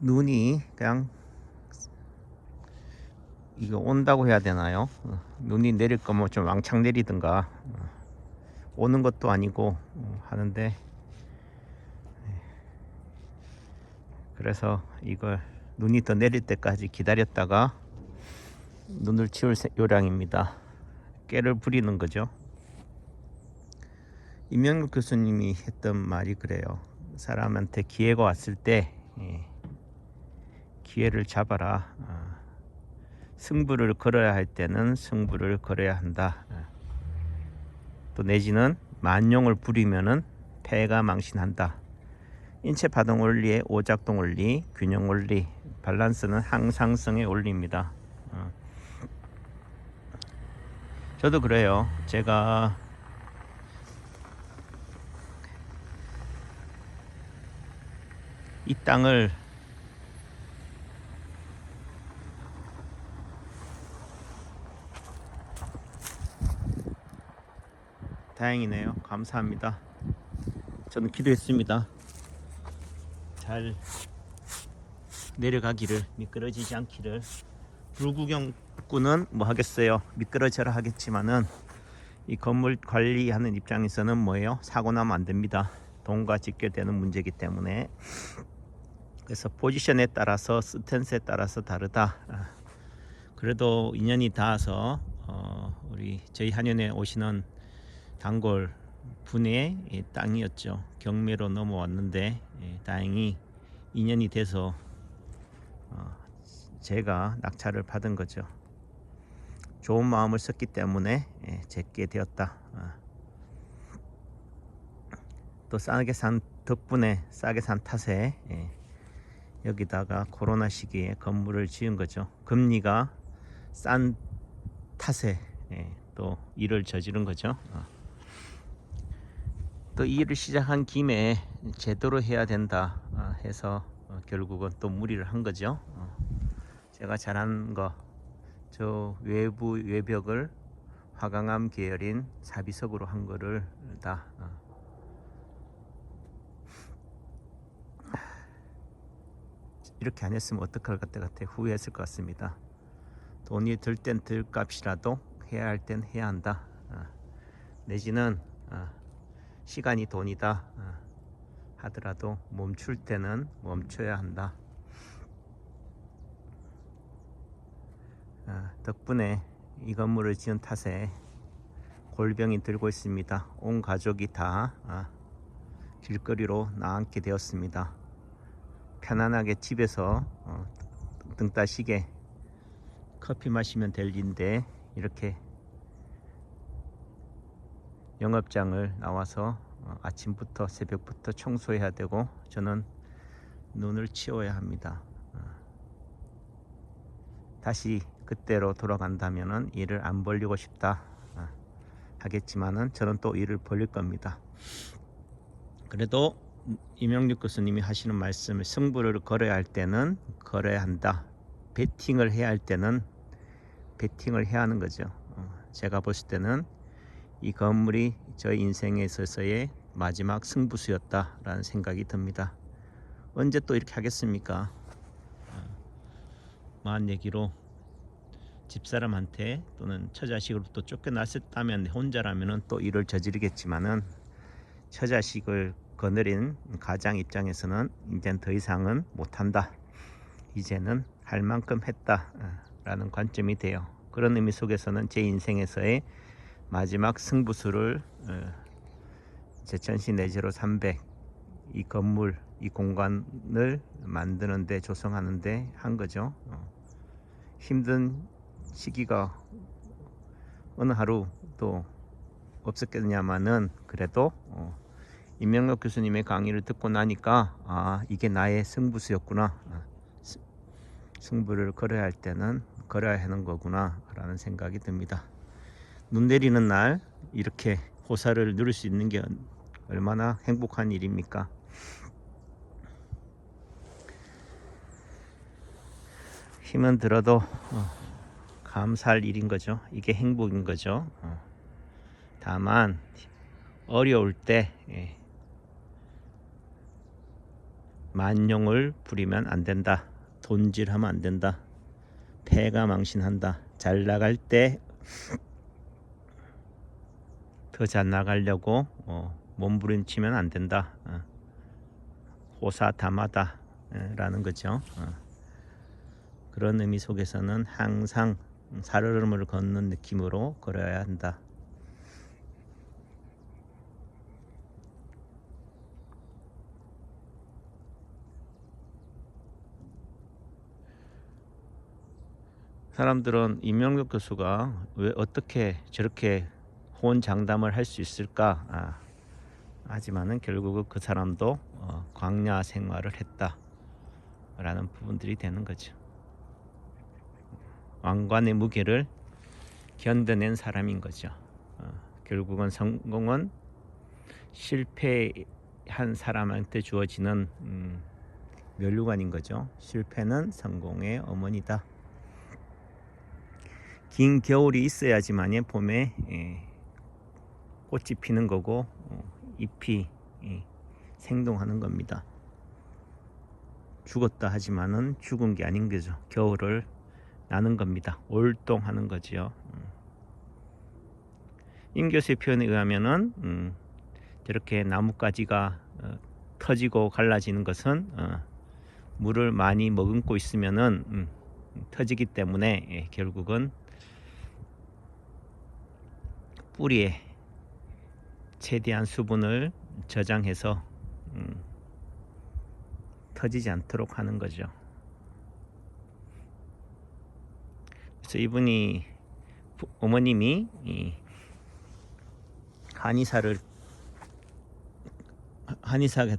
눈이 그냥 이거 온다고 해야 되나요? 눈이 내릴 거면 좀 왕창 내리든가 오는 것도 아니고 하는데, 그래서 이걸 눈이 더 내릴 때까지 기다렸다가 눈을 치울 요량입니다. 깨를 부리는 거죠. 임명국 교수님이 했던 말이 그래요. 사람한테 기회가 왔을 때 기회를 잡아라. 승부를 걸어야 할 때는 승부를 걸어야 한다. 또 내지는 만용을 부리면은 패가 망신한다. 인체 파동 원리의 오작동 원리, 균형 원리, 밸런스는 항상성의 원리입니다. 저도 그래요. 제가 이 땅을 다행이네요. 감사합니다. 저는 기도했습니다. 잘 내려가기를, 미끄러지지 않기를. 불구경꾼은 뭐 하겠어요. 미끄러져라 하겠지만은 이 건물 관리하는 입장에서는 뭐예요? 사고 나면 안 됩니다. 돈과 직결되는 문제이기 때문에. 그래서 포지션에 따라서, 스탠스에 따라서 다르다. 그래도 인연이 닿아서 우리 저희 한연에 오시는 단골 분의 땅이었죠. 경매로 넘어왔는데 다행히 인연이 돼서 제가 낙찰을 받은 거죠. 좋은 마음을 썼기 때문에 제게 되었다. 또 싸게 산 덕분에, 싸게 산 탓에 여기다가 코로나 시기에 건물을 지은 거죠. 금리가 싼 탓에 또 일을 저지른 거죠. 또 이 일을 시작한 김에 제대로 해야 된다 해서 결국은 또 무리를 한 거죠. 제가 잘한 거, 저 외부 외벽을 화강암 계열인 사비석으로 한 거를 다 이렇게 안 했으면 어떡할 것 같아 후회했을 것 같습니다. 돈이 들 땐 들 값이라도 해야 할 땐 해야 한다. 내지는 시간이 돈이다 하더라도 멈출 때는 멈춰야 한다. 덕분에 이 건물을 지은 탓에 골병이 들고 있습니다. 온 가족이 다 길거리로 나앉게 되었습니다. 편안하게 집에서 등 따시게 커피 마시면 될 일인데 이렇게 영업장을 나와서 아침부터 새벽부터 청소해야 되고, 저는 눈을 치워야 합니다. 다시 그때로 돌아간다면은 일을 안 벌리고 싶다 하겠지만은 저는 또 일을 벌릴 겁니다. 그래도 임영육 교수님이 하시는 말씀을, 승부를 걸어야 할 때는 걸어야 한다. 배팅을 해야 할 때는 배팅을 해야 하는 거죠. 제가 봤을 때는 이 건물이 저희 인생에 있어서의 마지막 승부수였다라는 생각이 듭니다. 언제 또 이렇게 하겠습니까? 마한 얘기로 집사람한테 또는 처자식으로부터 쫓겨났었다면 혼자라면은 또 일을 저지르겠지만은, 처자식을 거느린 가장 입장에서는 이젠 더 이상은 못한다. 이제는 할 만큼 했다라는 관점이 돼요. 그런 의미 속에서는 제 인생에서의 마지막 승부수를 제천시 내제로 300 이 건물, 이 공간을 만드는데, 조성하는데 한 거죠. 힘든 시기가 어느 하루 또 없었겠냐마는, 그래도 임명록 교수님의 강의를 듣고 나니까 이게 나의 승부수였구나. 승부를 걸어야 할 때는 걸어야 하는 거구나 라는 생각이 듭니다. 눈 내리는 날 이렇게 호사를 누릴 수 있는 게 얼마나 행복한 일입니까? 힘은 들어도 감사할 일인 거죠. 이게 행복인 거죠. 다만 어려울 때 만용을 부리면 안 된다. 돈질하면 안 된다. 패가 망신한다. 잘 나갈 때 더 잘 나가려고 몸부림치면 안 된다. 호사다마다 라는 거죠. 그런 의미 속에서는 항상 살얼음을 걷는 느낌으로 걸어야 한다. 사람들은 임명록 교수가 왜 어떻게 저렇게 호언장담을 할 수 있을까? 하지만은 결국은 그 사람도 광야 생활을 했다라는 부분들이 되는 거죠. 왕관의 무게를 견뎌낸 사람인 거죠. 결국은 성공은 실패한 사람한테 주어지는 면류관인 거죠. 실패는 성공의 어머니다. 긴 겨울이 있어야지만이 봄에 꽃이 피는 거고 잎이 생동하는 겁니다. 죽었다 하지만은 죽은 게 아닌 거죠. 겨울을 나는 겁니다. 올동하는 거지요. 임 교수의 표현에 의하면은 저렇게 나뭇가지가 터지고 갈라지는 것은 물을 많이 머금고 있으면은 터지기 때문에 결국은 뿌리에 최대한 수분을 저장해서 터지지 않도록 하는 거죠. 그래서 이분이 어머님이 한의사가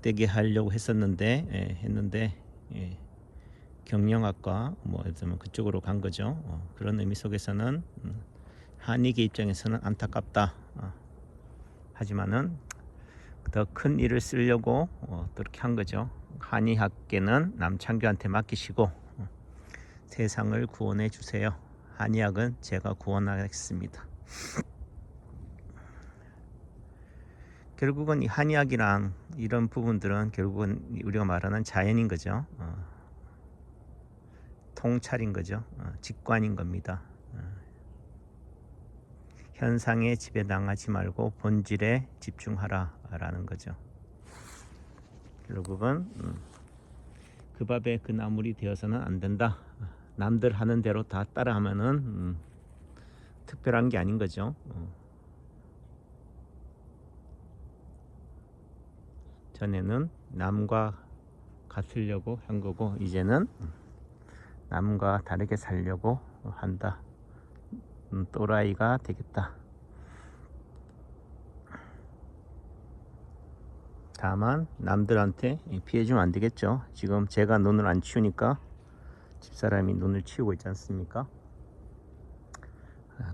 되게 하려고 했는데 경영학과 그쪽으로 간 거죠. 그런 의미 속에서는 한의계 입장에서는 안타깝다. 하지만은 더 큰 일을 쓰려고 그렇게 한 거죠. 한의학계는 남창규한테 맡기시고 세상을 구원해 주세요. 한의학은 제가 구원하겠습니다. 결국은 이 한의학이랑 이런 부분들은 결국은 우리가 말하는 자연인 거죠. 통찰인 거죠. 직관인 겁니다. 현상에 지배당하지 말고 본질에 집중하라 라는 거죠. 결국은 그 밥에 그 나물이 되어서는 안 된다. 남들 하는 대로 다 따라하면은 특별한 게 아닌 거죠. 전에는 남과 같으려고 한 거고 이제는 남과 다르게 살려고 한다. 또라이가 되겠다. 다만 남들한테 피해주면 안 되겠죠. 지금 제가 눈을 안 치우니까 집사람이 눈을 치우고 있지 않습니까?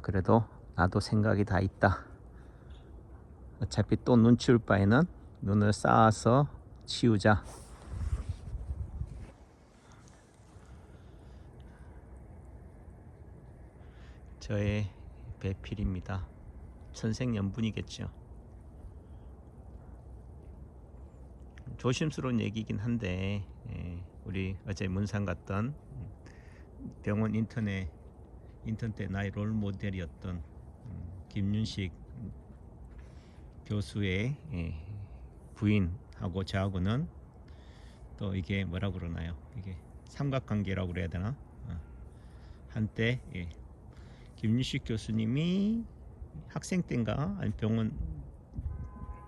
그래도 나도 생각이 다 있다. 어차피 또 눈 치울 바에는 눈을 쌓아서 치우자. 저의 배필입니다. 선생연분이겠죠. 조심스러운 얘기긴 한데 우리 어제 문산 갔던 병원 인턴 때 나의 롤 모델이었던 김윤식 교수의 부인하고 저하고는 또 이게 뭐라 그러나요? 이게 삼각관계라고 그래야 되나? 한때 김윤식 교수님이 학생 때인가 아니 병원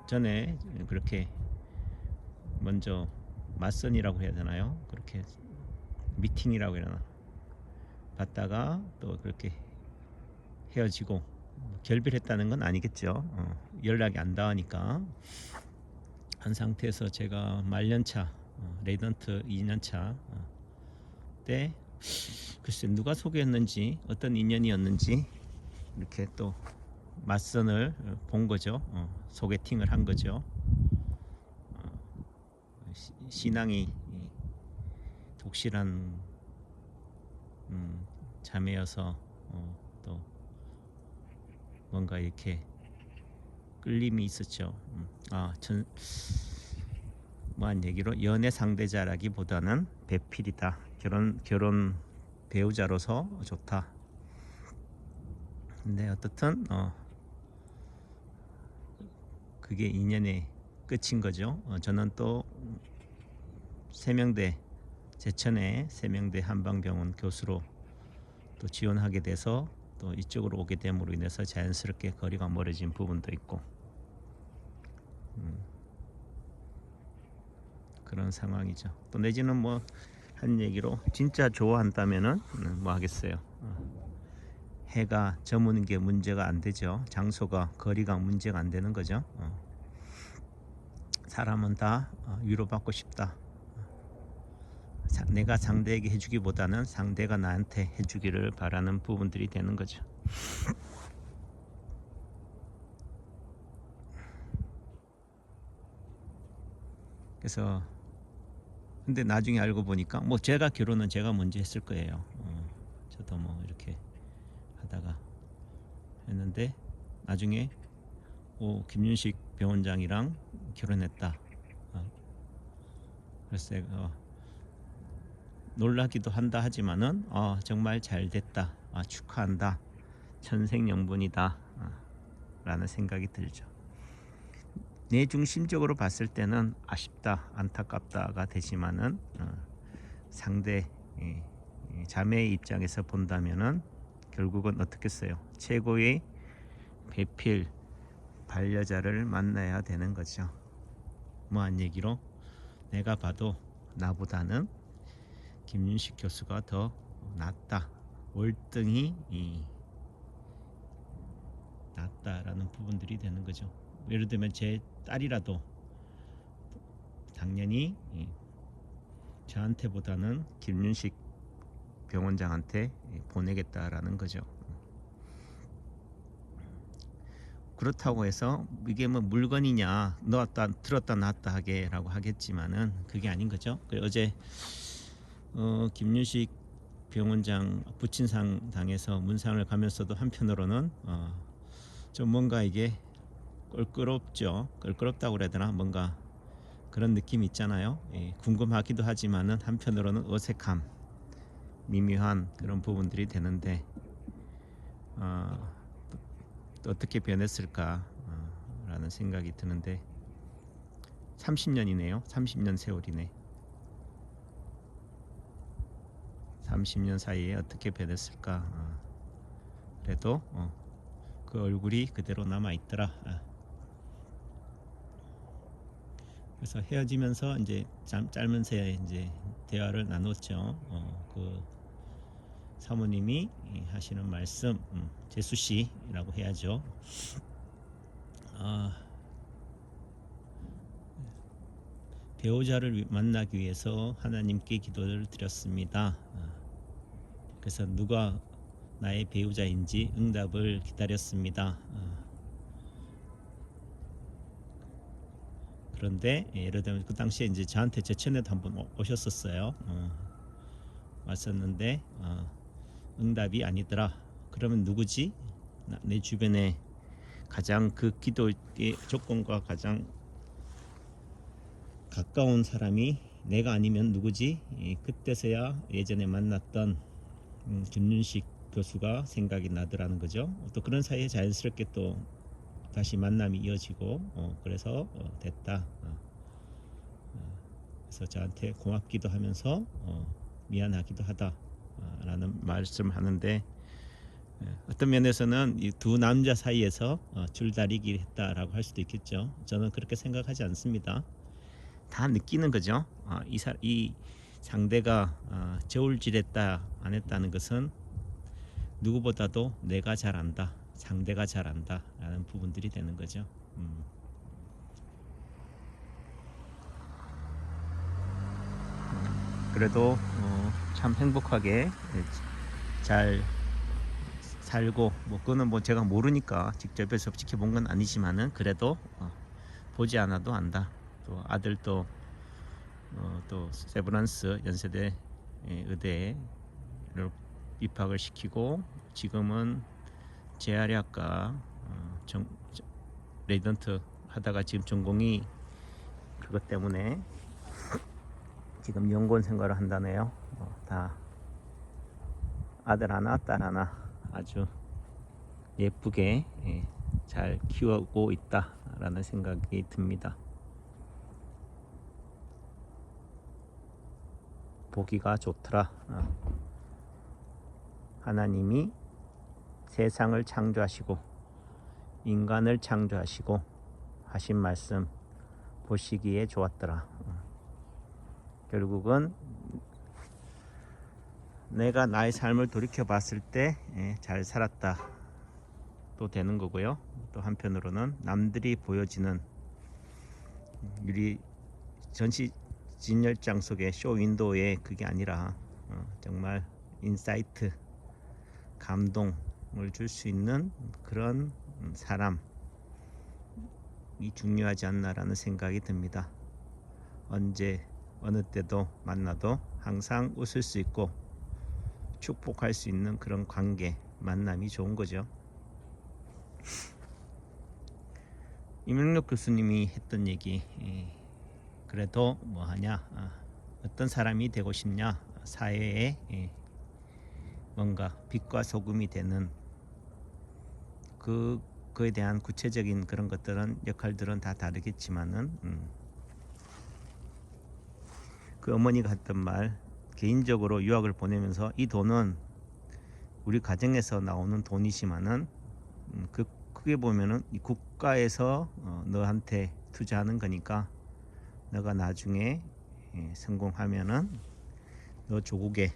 전에 그렇게 먼저 맞선이라고 해야 되나요? 그렇게 미팅이라고 해야 되나? 받다가 또 그렇게 헤어지고 결별했다는 건 아니겠죠. 연락이 안 닿으니까 한 상태에서 제가 말년차 레이던트 2년차 때 글쎄 누가 소개했는지 어떤 인연이었는지 이렇게 또 맞선을 본 거죠. 소개팅을 한 거죠. 신앙이 독실한 자매여서 또 뭔가 이렇게 끌림이 있었죠. 뭐한 얘기로 연애 상대자라기보다는 배필이다. 결혼 배우자로서 좋다. 근데 어떻든 그게 인연의 끝인 거죠. 저는 또 세명대 제천의 세명대 한방병원 교수로 또 지원하게 돼서 또 이쪽으로 오게 됨으로 인해서 자연스럽게 거리가 멀어진 부분도 있고 그런 상황이죠. 또 내지는 뭐 한 얘기로 진짜 좋아한다면은 뭐 하겠어요. 해가 저무는 게 문제가 안 되죠. 장소가 거리가 문제가 안 되는 거죠. 사람은 다 위로받고 싶다. 내가 상대에게 해주기보다는 상대가 나한테 해주기를 바라는 부분들이 되는 거죠. 그래서 근데 나중에 알고 보니까 뭐 제가 결혼은 제가 먼저 했을 거예요. 저도 뭐 이렇게 하다가 했는데 나중에 김윤식 병원장이랑 결혼했다. 그래서 놀라기도 한다 하지만은 정말 잘 됐다. 축하한다. 천생연분이다. 라는 생각이 들죠. 내 중심적으로 봤을 때는 아쉽다, 안타깝다가 되지만은 상대 자매의 입장에서 본다면은 결국은 어떻겠어요? 최고의 배필 반려자를 만나야 되는 거죠. 뭐한 얘기로 내가 봐도 나보다는 김윤식 교수가 더 낫다, 월등히 낫다라는 부분들이 되는 거죠. 예를 들면 제 딸이라도 당연히 저한테보다는 김윤식 병원장한테 보내겠다라는 거죠. 그렇다고 해서 이게 뭐 물건이냐 넣었다 들었다 놨다 하게라고 하겠지만은 그게 아닌 거죠. 어제 김윤식 병원장 부친상 당해서 문상을 가면서도 한편으로는 좀 뭔가 이게 껄끄럽죠. 껄끄럽다고 그래야 되나, 뭔가 그런 느낌이 있잖아요. 궁금하기도 하지만은 한편으로는 어색함, 미묘한 그런 부분들이 되는데 또 어떻게 변했을까 라는 생각이 드는데 30년이네요. 30년 세월이네. 30년 사이에 어떻게 변했을까. 그래도 그 얼굴이 그대로 남아 있더라. 그래서 헤어지면서 이제 짧은 새에 이제 대화를 나눴죠. 그 사모님이 하시는 말씀, 재수 씨라고 해야죠. 배우자를 만나기 위해서 하나님께 기도를 드렸습니다. 그래서 누가 나의 배우자인지 응답을 기다렸습니다. 그런데 예를 들면 그 당시에 이제 저한테 제천에도 한번 오셨었어요. 왔었는데 응답이 아니더라. 그러면 누구지? 내 주변에 가장 그 기도의 조건과 가장 가까운 사람이 내가 아니면 누구지? 그때서야 예전에 만났던 김윤식 교수가 생각이 나더라는 거죠. 또 그런 사이에 자연스럽게 또 다시 만남이 이어지고 그래서 됐다. 그래서 저한테 고맙기도 하면서 미안하기도 하다라는 말씀을 하는데 어떤 면에서는 이 두 남자 사이에서 줄다리기 했다라고 할 수도 있겠죠. 저는 그렇게 생각하지 않습니다. 다 느끼는 거죠. 이 상대가 저울질했다 안 했다는 것은 누구보다도 내가 잘 안다, 상대가 잘 안다 라는 부분들이 되는 거죠. 그래도 참 행복하게 잘 살고, 뭐 그거는 뭐 제가 모르니까 직접해서 지켜본 건 아니지만은 그래도 보지 않아도 안다. 또 아들도 또 세브란스 연세대 의대에 입학을 시키고 지금은 재활의학과 레지던트 하다가 지금 전공이 그것 때문에 지금 연구원 생활을 한다네요. 다 아들 하나 딸 하나 아주 예쁘게 잘 키우고 있다라는 생각이 듭니다. 보기가 좋더라. 하나님이 세상을 창조하시고 인간을 창조하시고 하신 말씀 보시기에 좋았더라. 결국은 내가 나의 삶을 돌이켜 봤을 때 잘 살았다 또 되는 거고요. 또 한편으로는 남들이 보여지는 유리 전시 진열장 속의 쇼 윈도우에 그게 아니라 정말 인사이트 감동을 줄 수 있는 그런 사람이 중요하지 않나라는 생각이 듭니다. 언제 어느 때도 만나도 항상 웃을 수 있고 축복할 수 있는 그런 관계 만남이 좋은 거죠. 이명록 교수님이 했던 얘기, 그래도 뭐 하냐, 어떤 사람이 되고 싶냐, 사회에 뭔가 빛과 소금이 되는 그에 대한 구체적인 그런 것들은 역할들은 다 다르겠지만은 그 어머니가 했던 말, 개인적으로 유학을 보내면서 이 돈은 우리 가정에서 나오는 돈이지만은 그 크게 보면은 이 국가에서 너한테 투자하는 거니까 너가 나중에 성공하면은 너 조국에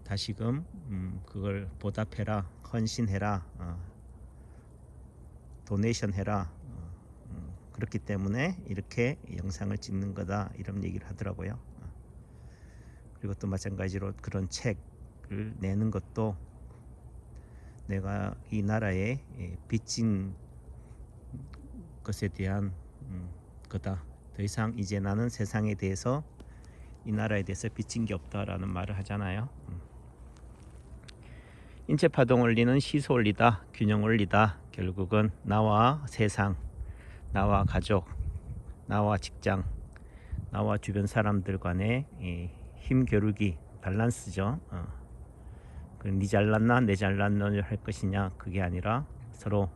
다시금 그걸 보답해라, 헌신해라, 도네이션 해라. 그렇기 때문에 이렇게 영상을 찍는 거다 이런 얘기를 하더라고요. 그리고 또 마찬가지로 그런 책을 내는 것도 내가 이 나라에 빚진 것에 대한 거다. 더 이상 이제 나는 세상에 대해서 이 나라에 대해서 빚진 게 없다라는 말을 하잖아요. 인체 파동 원리는 시소 원리다, 균형 원리다. 결국은 나와 세상, 나와 가족, 나와 직장, 나와 주변 사람들 간의 힘 겨루기 밸런스죠. 니 잘났나 내 잘났나를 할 것이냐 그게 아니라 서로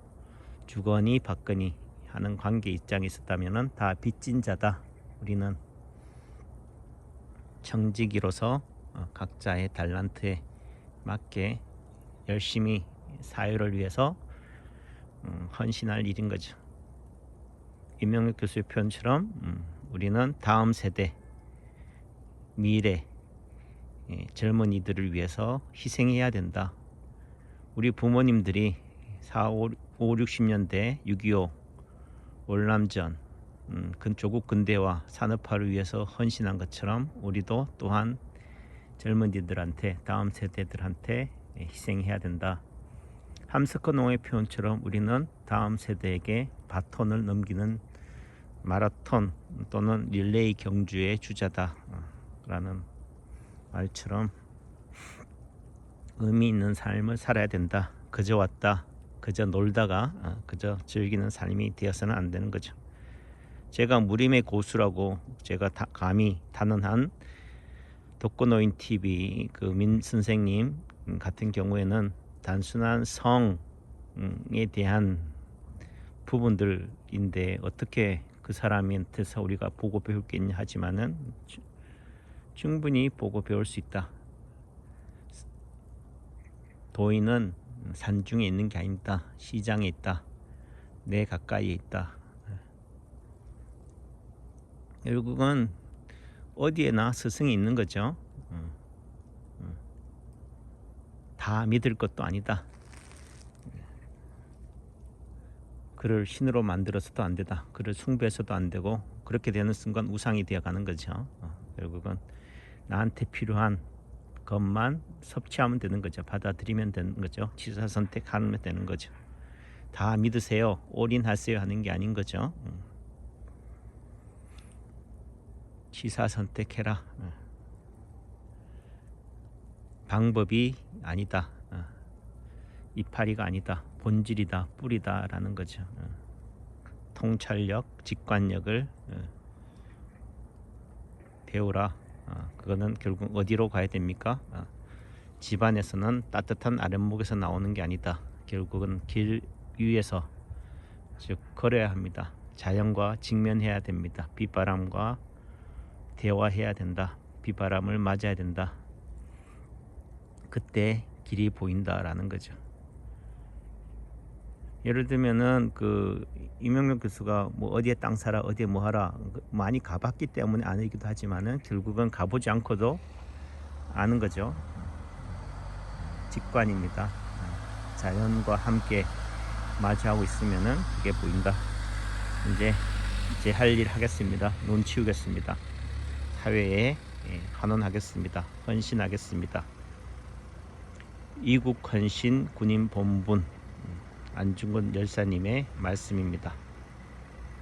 주거니 받거니 하는 관계 입장에 있었다면은 다 빚진 자다. 우리는 청지기로서 각자의 달란트에 맞게 열심히 사회를 위해서 헌신할 일인 거죠. 임명록 교수의 표현처럼 우리는 다음 세대 미래 젊은이들을 위해서 희생해야 된다. 우리 부모님들이 5, 60년대 6.25 월남전 조국 근대화 산업화를 위해서 헌신한 것처럼 우리도 또한 젊은이들한테 다음 세대들한테 희생해야 된다. 함스커 농의 표현처럼 우리는 다음 세대에게 바톤을 넘기는 마라톤 또는 릴레이 경주의 주자다 라는 말처럼 의미 있는 삶을 살아야 된다. 그저 왔다 그저 놀다가 그저 즐기는 삶이 되어서는 안 되는 거죠. 제가 무림의 고수라고 제가 감히 단언한 독거노인 TV 그 민 선생님 같은 경우에는 단순한 성에 대한 부분들인데 어떻게 그 사람한테서 우리가 보고 배울 게 있냐 하지만은 충분히 보고 배울 수 있다. 도인은 산중에 있는 게 아니다. 시장에 있다. 내 가까이에 있다. 결국은 어디에나 스승이 있는 거죠. 다 믿을 것도 아니다. 그를 신으로 만들어서도 안 되다. 그를 숭배해서도 안 되고 그렇게 되는 순간 우상이 되어가는 거죠. 결국은 나한테 필요한 것만 섭취하면 되는 거죠. 받아들이면 되는 거죠. 취사 선택하면 되는 거죠. 다 믿으세요, 올인하세요 하는 게 아닌 거죠. 취사 선택해라. 방법이 아니다. 이파리가 아니다. 본질이다. 뿌리다 라는 거죠. 통찰력, 직관력을 배우라. 그거는 결국 어디로 가야 됩니까? 집안에서는 따뜻한 아랫목에서 나오는 게 아니다. 결국은 길 위에서 즉 걸어야 합니다. 자연과 직면해야 됩니다. 빗바람과 대화해야 된다. 빗바람을 맞아야 된다. 그때 길이 보인다라는 거죠. 예를 들면은 그 이명록 교수가 뭐 어디에 땅 사라 어디에 뭐 하라 많이 가봤기 때문에 아니기도 하지만은 결국은 가보지 않고도 아는 거죠. 직관입니다. 자연과 함께 마주하고 있으면은 그게 보인다. 이제 제 할 일 하겠습니다. 눈 치우겠습니다. 사회에 환원하겠습니다. 헌신하겠습니다. 이국 헌신 군인 본분 안중근 열사님의 말씀입니다.